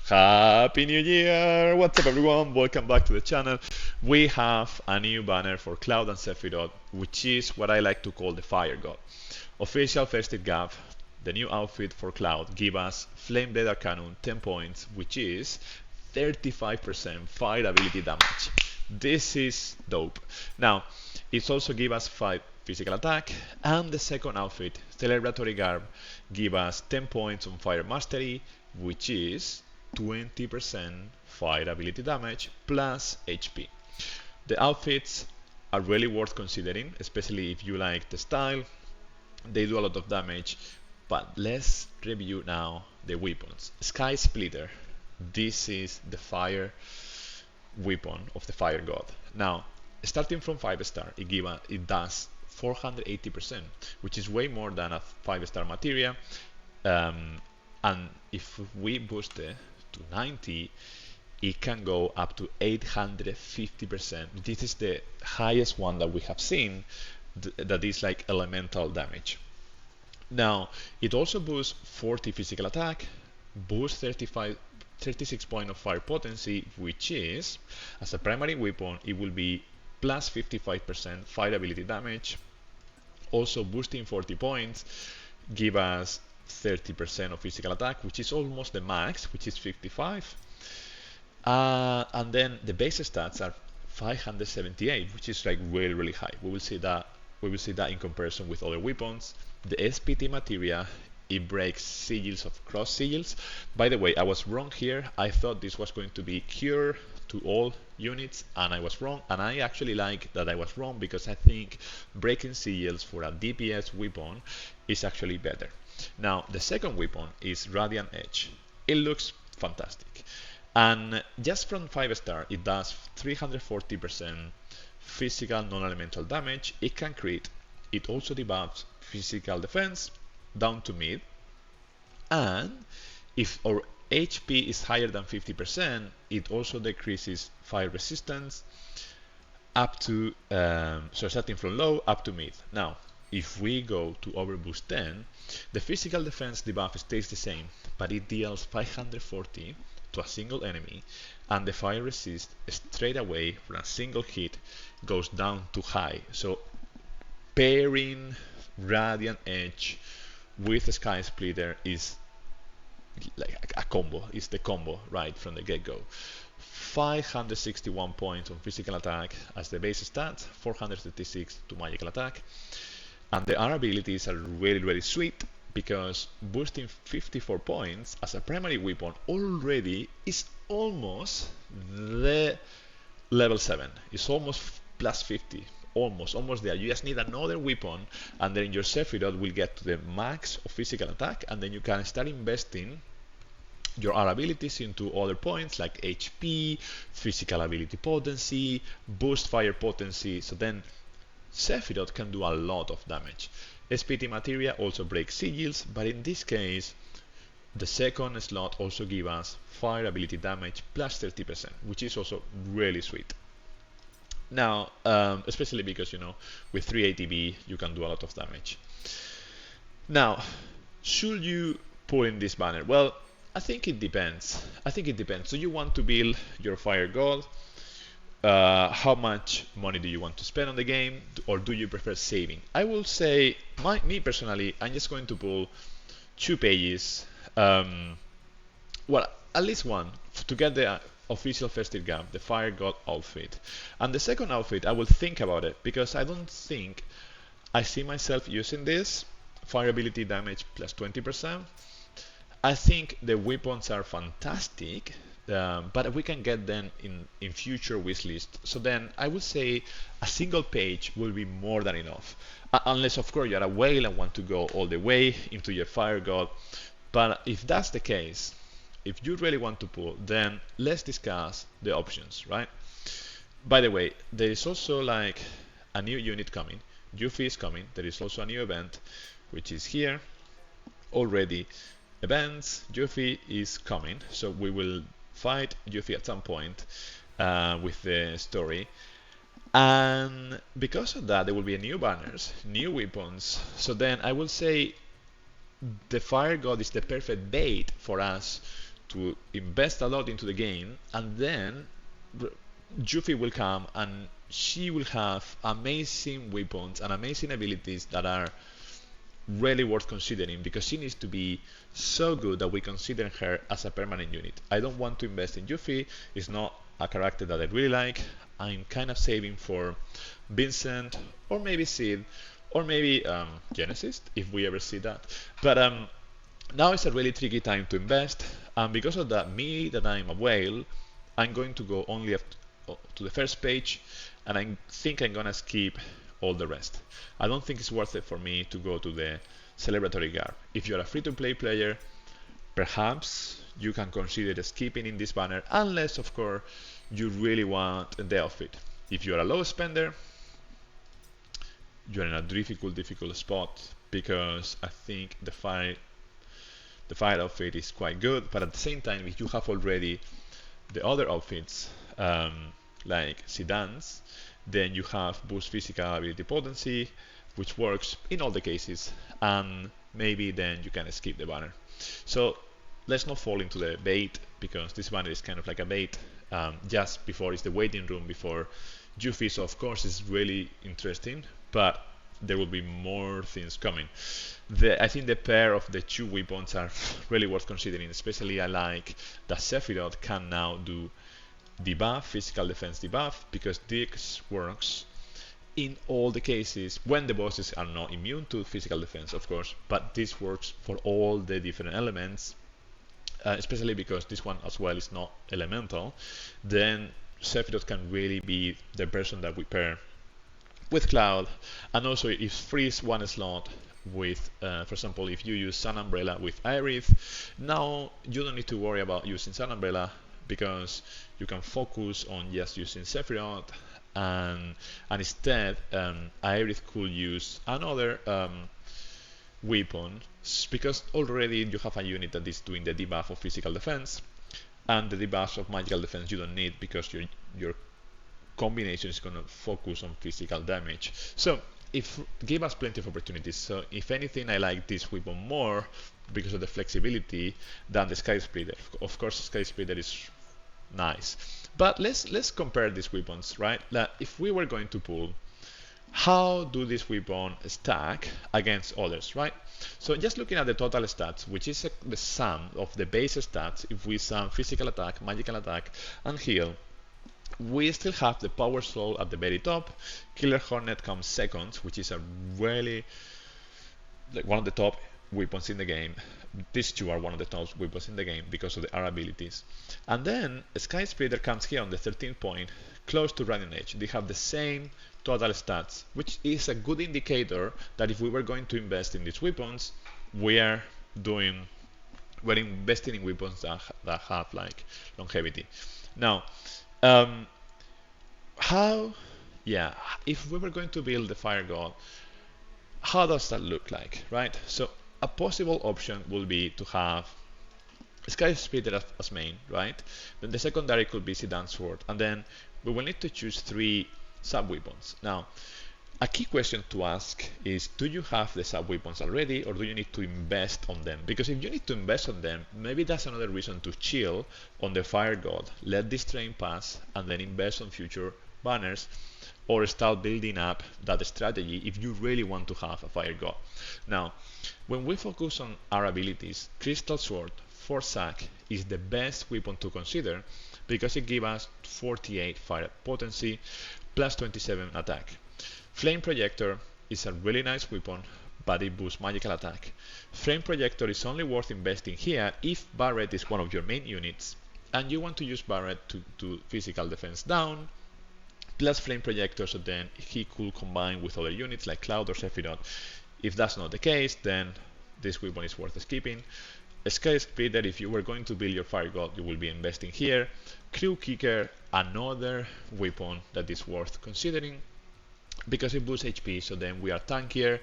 Happy New Year! What's up everyone? Welcome back to the channel. We have a new banner for Cloud and Sephiroth, which is what I like to call the Fire God. Official Festive Gap, the new outfit for Cloud, give us Flame Blade Arcanum 10 points, which is 35% fire ability damage. This is dope. Now, it also give us 5 physical attack, and the second outfit, Celebratory Garb, give us 10 points on fire mastery, which is 20% fire ability damage plus HP. The outfits are really worth considering, especially if you like the style. They do a lot of damage, but let's review now the weapons. Sky Splitter. This is the fire weapon of the Fire God. Now, starting from 5-star, it does 480%, which is way more than a 5-star materia. And if we boost it to 90, it can go up to 850%. This is the highest one that we have seen that is like elemental damage. Now, it also boosts 40 physical attack, boosts 36 points of fire potency, which is, as a primary weapon, it will be plus 55% fire ability damage. Also boosting 40 points, give us 30% of physical attack, which is almost the max, which is 55. And then the base stats are 578, which is like really high. We will see that in comparison with other weapons. The SPT materia, it breaks sigils of cross sigils. By the way, I was wrong here. I thought this was going to be cure to all units, and I was wrong. And I actually like that I was wrong, because I think breaking sigils for a DPS weapon is actually better. Now, the second weapon is Radiant Edge. It looks fantastic. And just from 5-star, it does 340% physical non-elemental damage. It can crit. It also debuffs physical defense down to mid. And if our HP is higher than 50%, it also decreases fire resistance up to, so starting from low up to mid. Now, if we go to overboost 10, the physical defense debuff stays the same, but it deals 540 to a single enemy, and the fire resist straight away from a single hit goes down to high. So pairing Radiant Edge with Sky Splitter is like a combo. It's the combo right from the get-go. 561 points on physical attack as the base stats, 436 to magical attack. And the R abilities are really sweet, because boosting 54 points as a primary weapon already is almost the level 7. It's almost plus 50. Almost there. You just need another weapon, and then your Sephiroth will get to the max of physical attack, and then you can start investing your R abilities into other points like HP, physical ability potency, boost fire potency. So then Sephiroth can do a lot of damage. SPT materia also breaks sigils, but in this case, the second slot also gives us fire ability damage plus 30%, which is also really sweet. Now, especially because, with 3 ATB, you can do a lot of damage. Now, should you pull in this banner? Well, I think it depends. So you want to build your Fire God. How much money do you want to spend on the game, or do you prefer saving? I will say, me personally, I'm just going to pull 2 pages. Well, at least one to get the official Festive Gap, the Fire God outfit. And the second outfit, I will think about it, because I don't think I see myself using this. Fire ability damage plus 20%. I think the weapons are fantastic, but we can get them in future wishlist. So then I would say a single page will be more than enough. Unless, of course, you're a whale and want to go all the way into your Fire God. But if that's the case, if you really want to pull, then let's discuss the options, right? By the way, there is also like a new unit coming. Yuffie is coming. There is also a new event, which is here already. Events, Yuffie is coming. So we will fight Yuffie at some point with the story. And because of that, there will be new banners, new weapons. So then I will say the Fire God is the perfect bait for us to invest a lot into the game, and then Yuffie will come and she will have amazing weapons and amazing abilities that are really worth considering, because she needs to be so good that we consider her as a permanent unit. I don't want to invest in Yuffie. It's not a character that I really like. I'm kind of saving for Vincent, or maybe Sid, or maybe Genesis, if we ever see that. But now it's a really tricky time to invest, and because of that, me that I'm a whale, I'm going to go only up to the first page, and I think I'm gonna skip all the rest. I don't think it's worth it for me to go to the celebratory garb. If you're a free-to-play player, perhaps you can consider skipping in this banner, unless of course you really want the outfit. If you're a low spender, you're in a difficult spot, because I think the fire outfit is quite good, but at the same time, if you have already the other outfits, like Zidane's, then you have boost physical ability potency, which works in all the cases, and maybe then you can skip the banner. So let's not fall into the bait, because this banner is kind of like a bait. Just before is the waiting room before Yuffie, so of course it's really interesting, but there will be more things coming. I think the pair of the two weapons are really worth considering, especially I like that Sephiroth can now do debuff, physical defense debuff, because this works in all the cases when the bosses are not immune to physical defense, of course, but this works for all the different elements, especially because this one as well is not elemental. Then Sephiroth can really be the person that we pair with Cloud, and also if freeze one slot with, for example, if you use Sun Umbrella with Aerith, now you don't need to worry about using Sun Umbrella, because you can focus on just using Sephiroth, and instead Aerith could use another weapon, because already you have a unit that is doing the debuff of physical defense, and the debuff of magical defense you don't need, because your combination is going to focus on physical damage. So if give us plenty of opportunities. So if anything, I like this weapon more because of the flexibility than the Sky Splitter. Of course, Sky Splitter is nice, but let's compare these weapons, right? Like, if we were going to pull, how do this weapon stack against others, right? So just looking at the total stats, which is the sum of the base stats, if we sum physical attack, magical attack, and heal, we still have the Power Soul at the very top. Killer Hornet comes second, which is a really one of the top weapons in the game. These two are one of the top weapons in the game because of their abilities. And then Sky Splitter comes here on the 13th point, close to Radiant Edge. They have the same total stats, which is a good indicator that if we were going to invest in these weapons, we're investing in weapons that have like longevity. Now, if we were going to build the Fire God, how does that look like, right? So a possible option will be to have Sky Splitter as main, right? Then the secondary could be Zidane's Sword, and then we will need to choose 3 sub-weapons. Now, a key question to ask is, do you have the sub-weapons already, or do you need to invest on them? Because if you need to invest on them, maybe that's another reason to chill on the Fire God, let this train pass, and then invest on future banners, or start building up that strategy if you really want to have a Fire God. Now, when we focus on our abilities, Crystal Sword for Zack is the best weapon to consider, because it gives us 48 fire potency plus 27 attack. Flame Projector is a really nice weapon, but it boosts magical attack. Flame Projector is only worth investing here if Barret is one of your main units, and you want to use Barret to do physical defense down, plus Flame Projector, so then he could combine with other units like Cloud or Sephiroth. If that's not the case, then this weapon is worth skipping. Sky Splitter, if you were going to build your Fire God, you will be investing here. Crew Kicker, another weapon that is worth considering, because it boosts HP, so then we are tankier.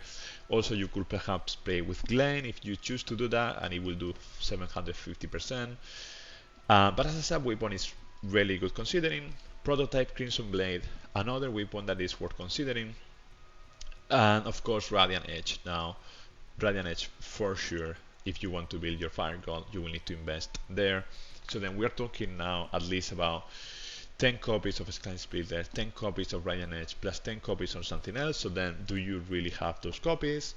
Also, you could perhaps play with Glenn if you choose to do that, and it will do 750%. But as a sub-weapon, it's really good considering. Prototype Crimson Blade, another weapon that is worth considering. And of course, Radiant Edge. Now, Radiant Edge for sure. if you want to build your fire god, you will need to invest there. So then we're talking now at least about 10 copies of Sky Splitter, 10 copies of Radiant Edge, plus 10 copies of something else. So then, do you really have those copies?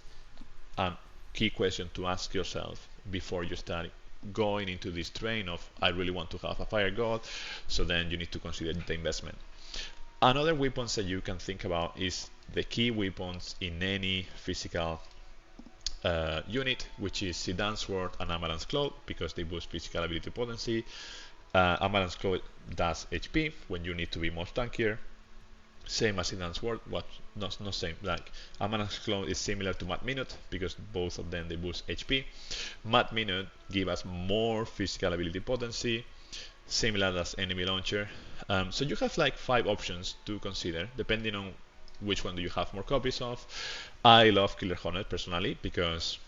Key question to ask yourself before you start going into this train of I really want to have a fire god. So then you need to consider the investment. Another weapons that you can think about is the key weapons in any physical unit, which is Sedan Sword and Amaranth's Claw, because they boost physical ability potency. Amaranth's Claw does HP when you need to be more tankier. Same as Sedan Sword, not same. Like Amaranth's Claw is similar to Mad Minute because both of them they boost HP. Mad Minute give us more physical ability potency, similar as enemy launcher. So you have like 5 options to consider depending on which one do you have more copies of. I love Killer Hornet personally because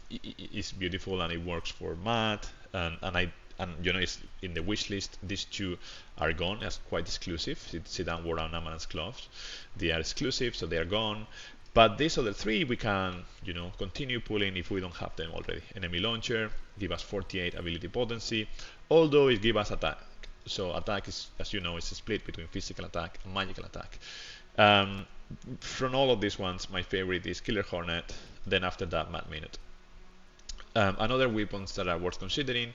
it's beautiful and it works for Matt, and you know, it's in the wish list. These two are gone as quite exclusive. Sedan War and Amaranth's Claws, they are exclusive, so they are gone. But these other 3 we can, you know, continue pulling if we don't have them already. Enemy launcher give us 48 ability potency, although it gives us attack. So attack is, as you know, is split between physical attack and magical attack. From all of these ones, my favorite is Killer Hornet. Then after that, Mad Minute. Another weapons that are worth considering,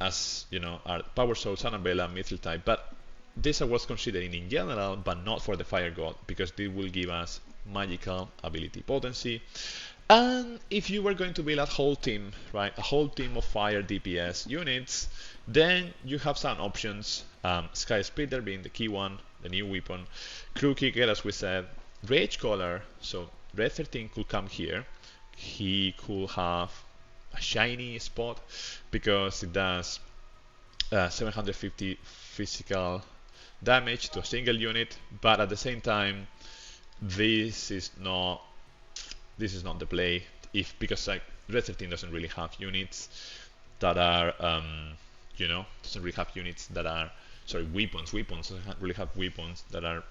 as you know, are Power Soul, Annabella, Mithril type. But these are worth considering in general, but not for the Fire God, because they will give us magical ability potency. And if you were going to build a whole team, right, a whole team of fire DPS units, then you have some options. Sky Splitter being the key one, the new weapon. Crew Kicker, as we said. Rage Collar, so Red 13 could come here. He could have a shiny spot because it does 750 physical damage to a single unit, but at the same time, this is not the play, because like Red 13 doesn't really have units that are weapons doesn't really have weapons that are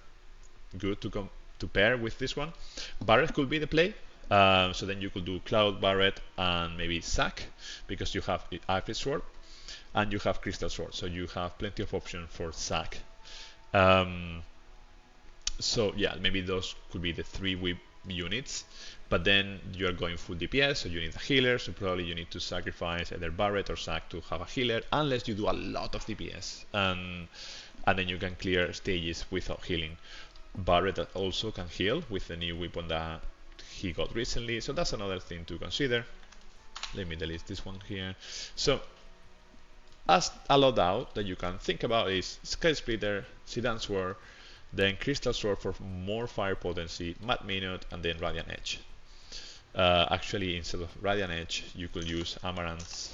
good to pair with this one. Barret could be the play. So then you could do Cloud, Barret, and maybe Sack, because you have Ivory Sword and you have Crystal Sword, so you have plenty of options for Sack. So yeah, maybe those could be the 3 whip units, but then you are going full DPS, so you need a healer, so probably you need to sacrifice either Barret or Sack to have a healer, unless you do a lot of DPS, and then you can clear stages without healing. Barret also can heal with the new weapon that he got recently, so that's another thing to consider. Let me delete this one here. So as a loadout that you can think about is Sky Splitter, Sedan Sword, then Crystal Sword for more fire potency, Mad Minute, and then Radiant Edge. Actually, instead of Radiant Edge, you could use Amaranth's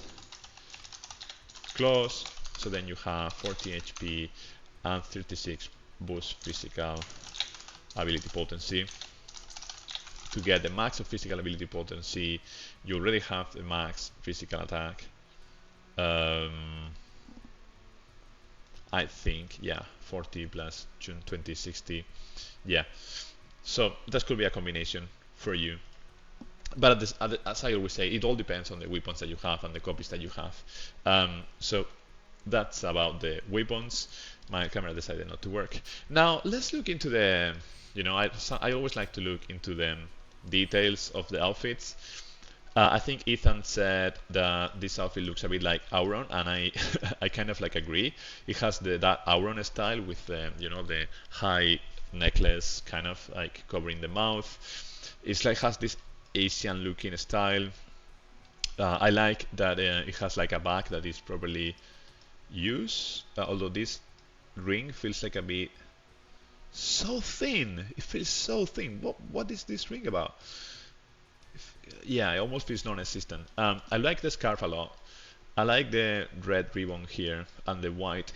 Claws, so then you have 40 HP and 36 boost physical ability potency. To get the max of physical ability potency, you already have the max physical attack. I think, yeah, 40 plus 20, 60. Yeah, so that could be a combination for you. But as I always say, it all depends on the weapons that you have and the copies that you have. So that's about the weapons. My camera decided not to work. Now let's look into the, I always like to look into the details of the outfits. I think Ethan said that this outfit looks a bit like Auron, and I I kind of like agree. It has that Auron style with the the high necklace kind of like covering the mouth. It's like has this Asian looking style. I like that it has like a bag that is properly used, although this ring feels like a bit so thin. It feels so thin. What is this ring about? Yeah, it almost feels non-existent. I like the scarf a lot. I like the red ribbon here and the white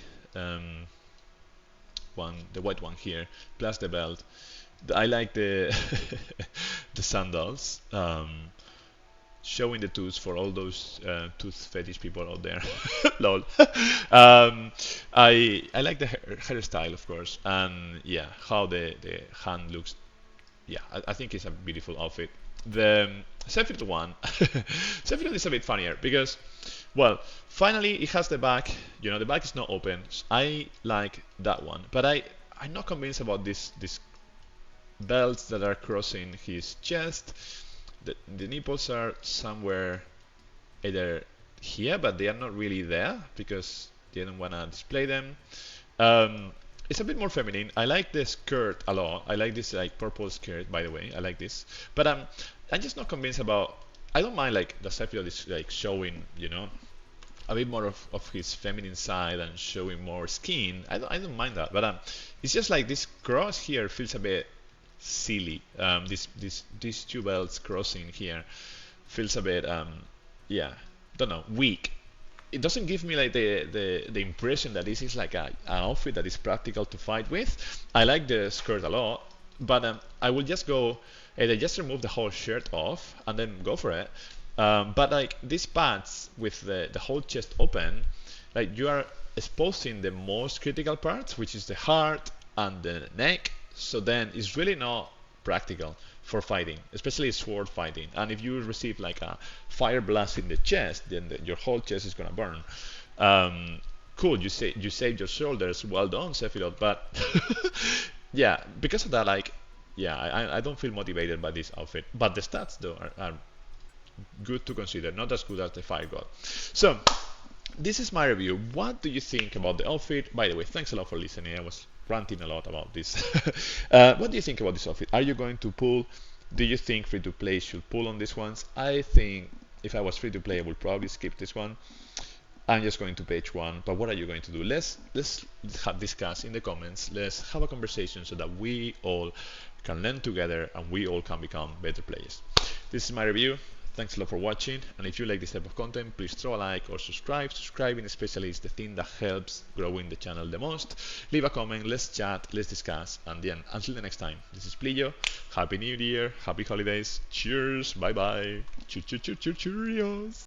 one here, plus the belt. I like the the sandals. Showing the tooth for all those tooth fetish people out there. Lol. I like the hairstyle, of course, and yeah, how the hand looks. Yeah, I think it's a beautiful outfit. The Sephiroth one, Sephiroth is a bit funnier because, well, finally it has the back. You know, the back is not open. I like that one, but I'm not convinced about this belts that are crossing his chest. The nipples are somewhere either here, but they are not really there because they don't want to display them. Um, it's a bit more feminine. I like the skirt a lot. I like this like purple skirt, by the way. I like this, but I'm just not convinced about. I don't mind like the Sephiroth is like showing, you know, a bit more of his feminine side and showing more skin. I don't mind that, but it's just like this cross here feels a bit silly. These two belts crossing here feels a bit yeah, don't know, weak. It doesn't give me like the impression that this is like an outfit that is practical to fight with. I like the skirt a lot, but I will just go either just remove the whole shirt off and then go for it. But like these pads with the whole chest open, like you are exposing the most critical parts, which is the heart and the neck. So then it's really not practical for fighting, especially sword fighting. And if you receive like a fire blast in the chest, then your whole chest is gonna burn. Cool, you saved your shoulders. Well done, Sephiroth. But yeah, because of that, like, yeah, I don't feel motivated by this outfit. But the stats though are good to consider, not as good as the Fire God. So this is my review. What do you think about the outfit? By the way, thanks a lot for listening. I was ranting a lot about this. What do you think about this outfit? Are you going to pull? Do you think free to play should pull on these ones? I think if I was free to play, I would probably skip this one. I'm just going to page one. But what are you going to do? Let's discuss in the comments. Let's have a conversation so that we all can learn together and we all can become better players. This is my review. Thanks a lot for watching, and if you like this type of content, please throw a like or subscribe. Subscribing especially is the thing that helps growing the channel the most. Leave a comment, let's chat, let's discuss, and then until the next time, this is Plillo. Happy New Year, happy holidays, cheers, bye bye, cheerios.